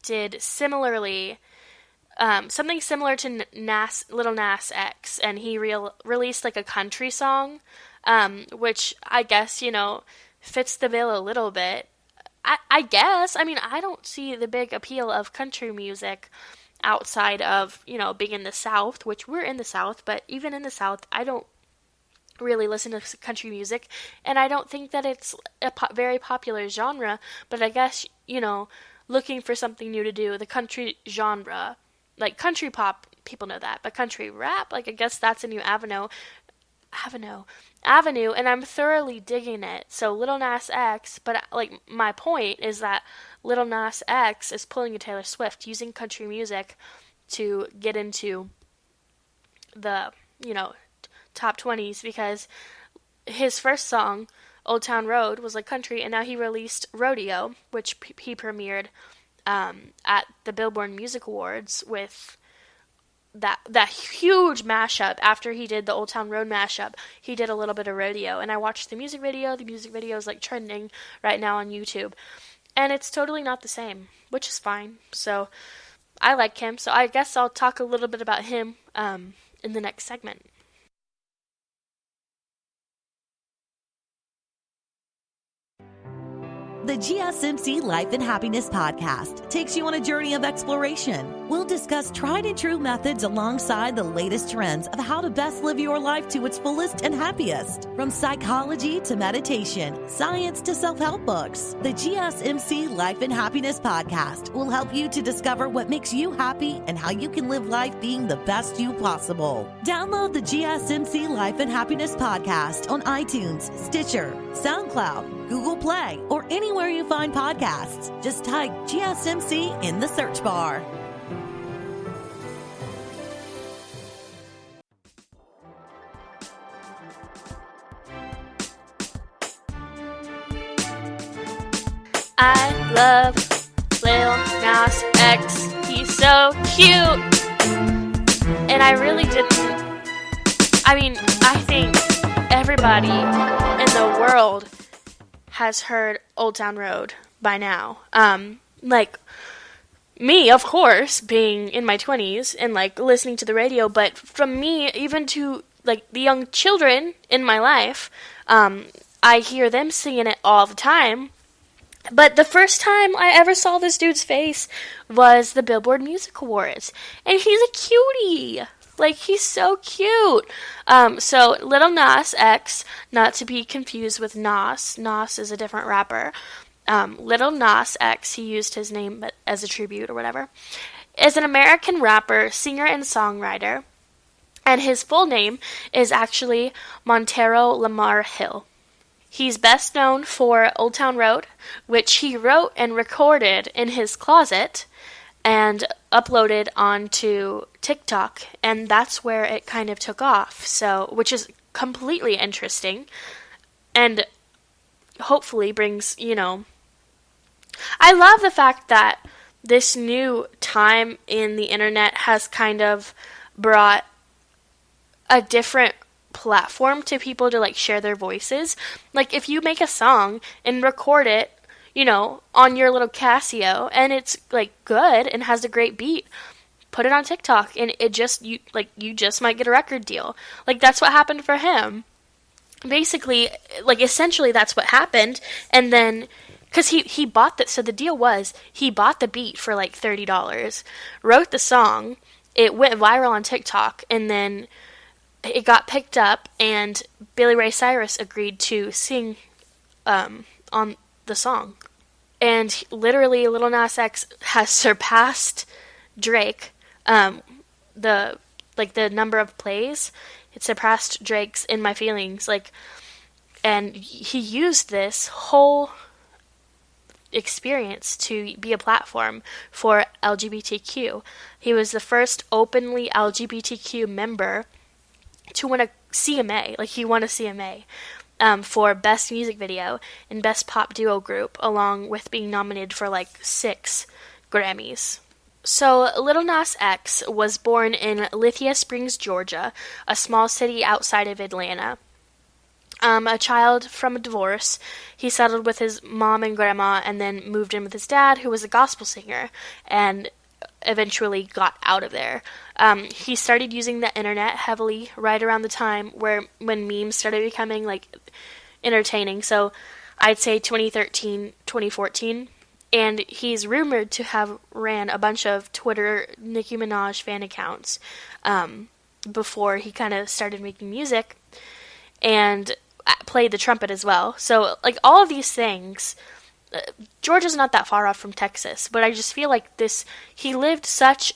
did similarly, something similar to Lil Nas X, and he released a country song, which I guess, fits the bill a little bit. I guess. I don't see the big appeal of country music outside of, being in the South, which we're in the South, but even in the South, I don't really listen to country music, and I don't think that it's a very popular genre, but I guess, looking for something new to do, the country genre, country pop, people know that, but country rap, I guess that's a new avenue, and I'm thoroughly digging it. So Lil Nas X, but my point is that Lil Nas X is pulling a Taylor Swift, using country music to get into the, top 20s, because his first song, Old Town Road, was country, and now he released Rodeo, which he premiered at the Billboard Music Awards with that huge mashup. After he did the Old Town Road mashup, he did a little bit of Rodeo, and I watched the music video. The music video is trending right now on YouTube, and it's totally not the same, which is fine. So I like him, so I guess I'll talk a little bit about him in the next segment. The GSMC Life and Happiness podcast takes you on a journey of exploration. We'll discuss tried and true methods alongside the latest trends of how to best live your life to its fullest and happiest. From psychology to meditation, science to self-help books, the GSMC Life and Happiness podcast will help you to discover what makes you happy and how you can live life being the best you possible. Download the GSMC Life and Happiness podcast on iTunes, Stitcher, SoundCloud, Google Play, or anywhere you find podcasts. Just type GSMC in the search bar. I love Lil Nas X. He's so cute. And I really didn't. I mean, I think everybody in the world has heard Old Town Road by now. Like, me, of course, being in my 20s and, like, listening to the radio, but from me, even to, like, the young children in my life, I hear them singing it all the time. But the first time I ever saw this dude's face was the Billboard Music Awards. And he's a cutie. Like, he's so cute. So, Lil Nas X, not to be confused with Nas. Nas is a different rapper. Lil Nas X, he used his name as a tribute or whatever, is an American rapper, singer, and songwriter. And his full name is actually Montero Lamar Hill. He's best known for Old Town Road, which he wrote and recorded in his closet and uploaded onto TikTok, and that's where it kind of took off, so, which is completely interesting, and hopefully brings, I love the fact that this new time in the internet has kind of brought a different platform to people to, like, share their voices. Like, if you make a song and record it, on your little Casio, and it's, like, good and has a great beat, put it on TikTok, and you just might get a record deal. Like, that's what happened for him. Basically, like, essentially that's what happened, and then, because he bought so the deal was, he bought the beat for, like, $30, wrote the song, it went viral on TikTok, and then it got picked up, and Billy Ray Cyrus agreed to sing on the song. And literally, Lil Nas X has surpassed Drake. The number of plays, it surpassed Drake's "In My Feelings." And he used this whole experience to be a platform for LGBTQ. He was the first openly LGBTQ member to win a CMA. Like, he won a CMA for Best Music Video and Best Pop Duo Group, along with being nominated for, 6 Grammys. So, Lil Nas X was born in Lithia Springs, Georgia, a small city outside of Atlanta. A child from a divorce, he settled with his mom and grandma and then moved in with his dad, who was a gospel singer, and eventually got out of there. He started using the internet heavily right around the time when memes started becoming, entertaining. So I'd say 2013, 2014. And he's rumored to have ran a bunch of Twitter Nicki Minaj fan accounts before he kind of started making music, and played the trumpet as well. So, all of these things, Georgia's not that far off from Texas, but I just feel like he lived such,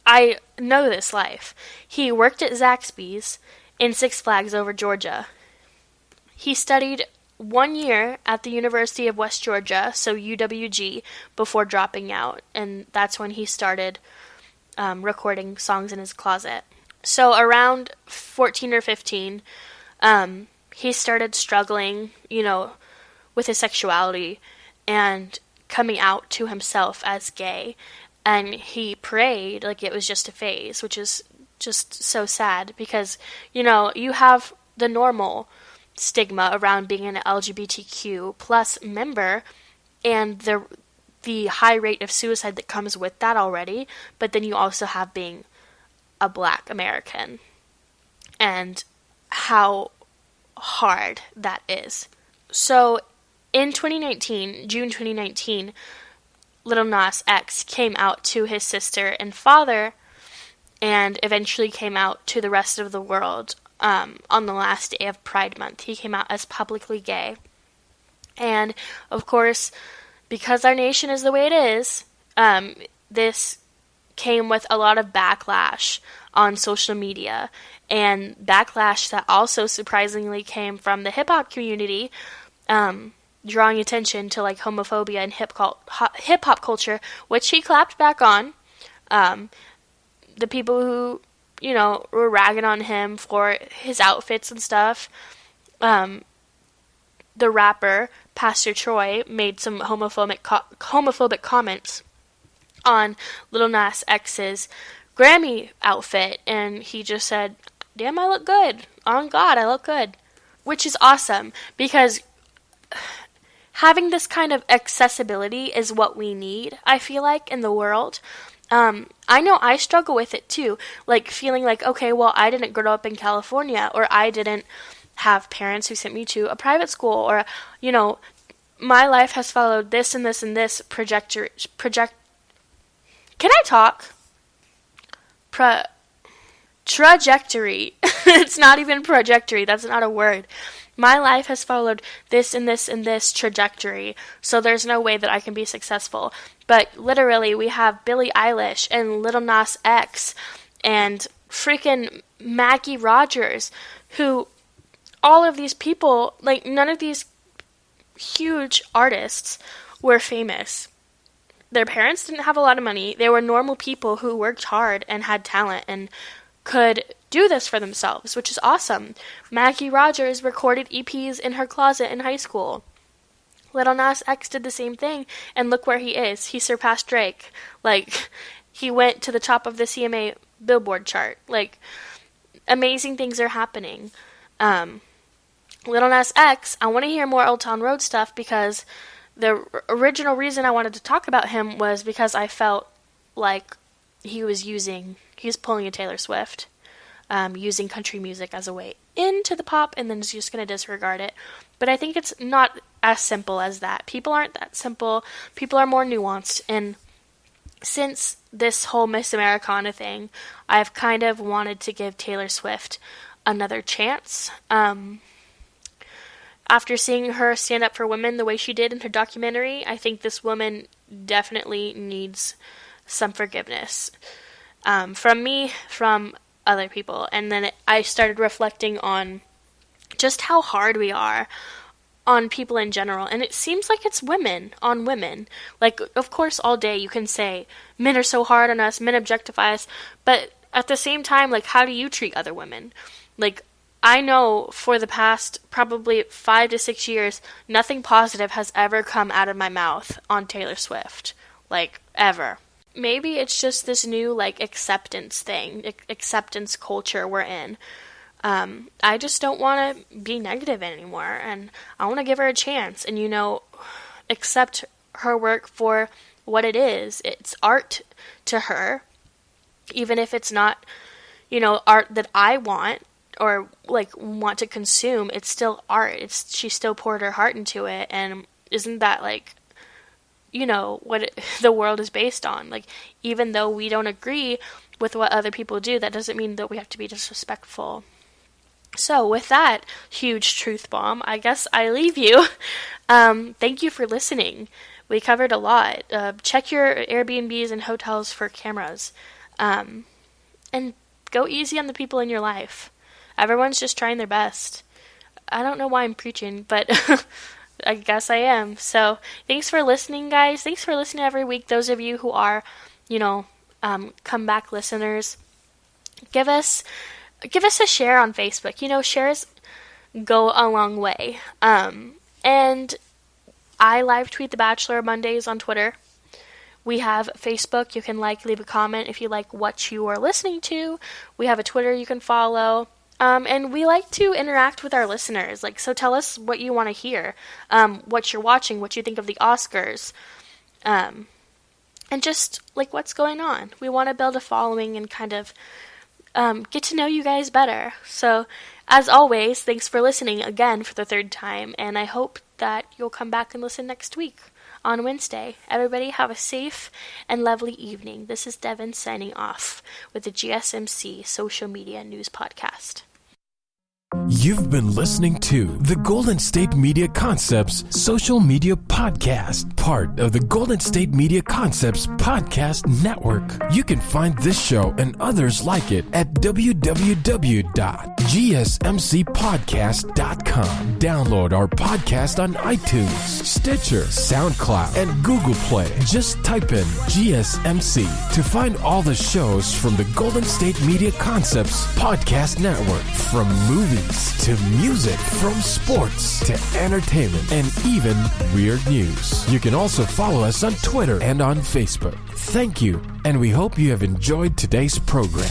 I know this life. He worked at Zaxby's in Six Flags over Georgia. He studied 1 year at the University of West Georgia, so UWG, before dropping out, and that's when he started recording songs in his closet. So around 14 or 15, he started struggling, with his sexuality and coming out to himself as gay, and he prayed like it was just a phase, which is just so sad because, you have the normal stigma around being an LGBTQ plus member and the high rate of suicide that comes with that already, but then you also have being a Black American and how hard that is. So in 2019, June 2019, Lil Nas X came out to his sister and father, and eventually came out to the rest of the world on the last day of Pride Month. He came out as publicly gay. And, of course, because our nation is the way it is, this came with a lot of backlash on social media, and backlash that also surprisingly came from the hip-hop community, drawing attention to, like, homophobia and hip-hop culture, which he clapped back on. The people who, you know, were ragging on him for his outfits and stuff, the rapper, Pastor Troy, made some homophobic comments on Lil Nas X's Grammy outfit, and he just said, "Damn, I look good. On God, I look good." Which is awesome, because having this kind of accessibility is what we need, I feel like, in the world. I know I struggle with it too, like feeling like, okay, well, I didn't grow up in California, or I didn't have parents who sent me to a private school, or, you know, my life has followed this and this and this Can I talk? Trajectory. It's not even trajectory. That's not a word. My life has followed this and this and this trajectory, so there's no way that I can be successful. But literally, we have Billie Eilish and Lil Nas X and freaking Maggie Rogers, who, all of these people, like, none of these huge artists were famous. Their parents didn't have a lot of money. They were normal people who worked hard and had talent and could do this for themselves, which is awesome. Maggie Rogers recorded EPs in her closet in high school. Lil Nas X did the same thing, and look where he is. He surpassed Drake. Like, he went to the top of the CMA Billboard chart. Like, amazing things are happening. Lil Nas X, I want to hear more Old Town Road stuff, because the original reason I wanted to talk about him was because I felt like he was pulling a Taylor Swift, using country music as a way into the pop, and then is just going to disregard it. But I think it's not as simple as that. People aren't that simple. People are more nuanced. And since this whole Miss Americana thing, I've kind of wanted to give Taylor Swift another chance. After seeing her stand up for women the way she did in her documentary, I think this woman definitely needs some forgiveness. From me, from other people. And then I started reflecting on just how hard we are on people in general. And it seems like it's women on women. Like, of course, all day you can say, men are so hard on us, men objectify us. But at the same time, like, how do you treat other women? Like, I know for the past probably 5 to 6 years, nothing positive has ever come out of my mouth on Taylor Swift. Like, ever. Maybe it's just this new, like, acceptance thing, acceptance culture we're in. I just don't want to be negative anymore, and I want to give her a chance and, you know, accept her work for what it is. It's art to her, even if it's not, you know, art that I want or, like, want to consume. It's still art. She still poured her heart into it, and isn't that, like, you know, what the world is based on? Like, even though we don't agree with what other people do, that doesn't mean that we have to be disrespectful. So, with that huge truth bomb, I guess I leave you. Thank you for listening. We covered a lot. Check your Airbnbs and hotels for cameras. And go easy on the people in your life. Everyone's just trying their best. I don't know why I'm preaching, but I guess I am. So, thanks for listening, guys. Thanks for listening every week. Those of you who are, you know, comeback listeners, give us a share on Facebook. You know, shares go a long way. And I live tweet The Bachelor Mondays on Twitter. We have Facebook. You can leave a comment if you like what you are listening to. We have a Twitter you can follow. And we like to interact with our listeners. Like, so tell us what you want to hear, what you're watching, what you think of the Oscars, and just, like, what's going on. We want to build a following and kind of get to know you guys better. So, as always, thanks for listening again for the third time, and I hope that you'll come back and listen next week on Wednesday. Everybody have a safe and lovely evening. This is Devan signing off with the GSMC Social Media News Podcast. You've been listening to the Golden State Media Concepts Social Media Podcast, part of the Golden State Media Concepts Podcast Network. You can find this show and others like it at www.gsmcpodcast.com. Download our podcast on iTunes, Stitcher, SoundCloud, and Google Play. Just type in GSMC to find all the shows from the Golden State Media Concepts Podcast Network, from movies to music, from sports to entertainment, and even weird news. You can also follow us on Twitter and on Facebook. Thank you, and we hope you have enjoyed today's program.